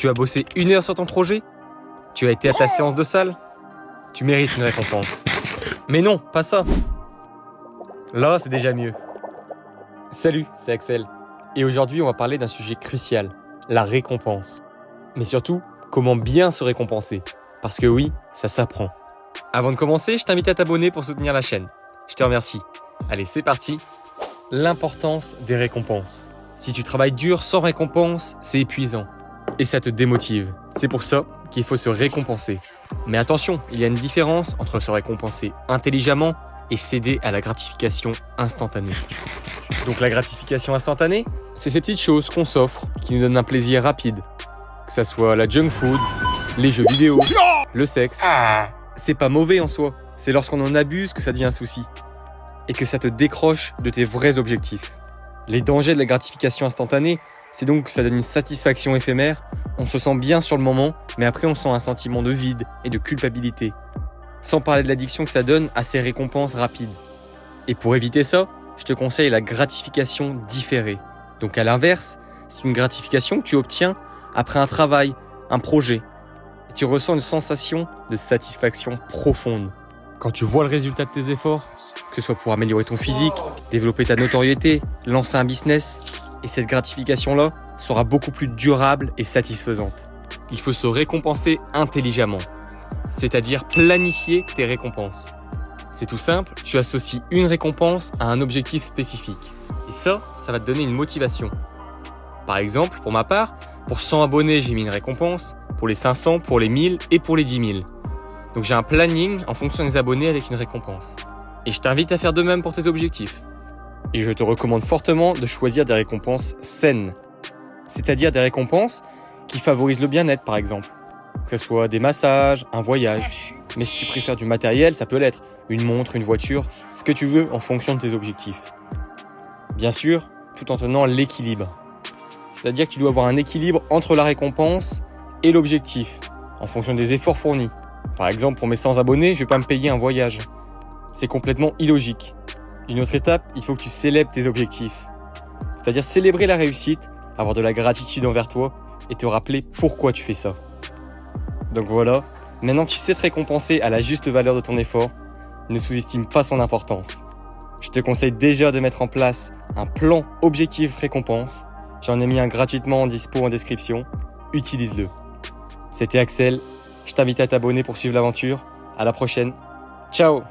Tu as bossé 1 heure sur ton projet? Tu as été à ta séance de salle? Tu mérites une récompense. Mais non, pas ça. Là, c'est déjà mieux. Salut, c'est Axel. Et aujourd'hui, on va parler d'un sujet crucial, la récompense. Mais surtout, comment bien se récompenser. Parce que oui, ça s'apprend. Avant de commencer, je t'invite à t'abonner pour soutenir la chaîne. Je te remercie. Allez, c'est parti. L'importance des récompenses. Si tu travailles dur sans récompense, c'est épuisant. Et ça te démotive. C'est pour ça qu'il faut se récompenser. Mais attention, il y a une différence entre se récompenser intelligemment et céder à la gratification instantanée. Donc la gratification instantanée, c'est ces petites choses qu'on s'offre qui nous donnent un plaisir rapide. Que ça soit la junk food, les jeux vidéo, le sexe. C'est pas mauvais en soi, c'est lorsqu'on en abuse que ça devient un souci. Et que ça te décroche de tes vrais objectifs. Les dangers de la gratification instantanée, c'est donc que ça donne une satisfaction éphémère, on se sent bien sur le moment, mais après on sent un sentiment de vide et de culpabilité. Sans parler de l'addiction que ça donne à ces récompenses rapides. Et pour éviter ça, je te conseille la gratification différée. Donc à l'inverse, c'est une gratification que tu obtiens après un travail, un projet. Et tu ressens une sensation de satisfaction profonde. Quand tu vois le résultat de tes efforts, que ce soit pour améliorer ton physique, développer ta notoriété, lancer un business, et cette gratification-là sera beaucoup plus durable et satisfaisante. Il faut se récompenser intelligemment, c'est-à-dire planifier tes récompenses. C'est tout simple, tu associes une récompense à un objectif spécifique. Et ça va te donner une motivation. Par exemple, pour ma part, pour 100 abonnés, j'ai mis une récompense, pour les 500, pour les 1000 et pour les 10 000. Donc j'ai un planning en fonction des abonnés avec une récompense. Et je t'invite à faire de même pour tes objectifs. Et je te recommande fortement de choisir des récompenses saines. C'est-à-dire des récompenses qui favorisent le bien-être par exemple. Que ce soit des massages, un voyage. Mais si tu préfères du matériel, ça peut l'être. Une montre, une voiture, ce que tu veux en fonction de tes objectifs. Bien sûr, tout en tenant l'équilibre. C'est-à-dire que tu dois avoir un équilibre entre la récompense et l'objectif, en fonction des efforts fournis. Par exemple, pour mes 100 abonnés, je ne vais pas me payer un voyage. C'est complètement illogique. Une autre étape, il faut que tu célèbres tes objectifs. C'est-à-dire célébrer la réussite, avoir de la gratitude envers toi et te rappeler pourquoi tu fais ça. Donc voilà, maintenant que tu sais te récompenser à la juste valeur de ton effort, ne sous-estime pas son importance. Je te conseille déjà de mettre en place un plan objectif récompense. J'en ai mis un gratuitement en dispo en description. Utilise-le. C'était Axel. Je t'invite à t'abonner pour suivre l'aventure. À la prochaine. Ciao!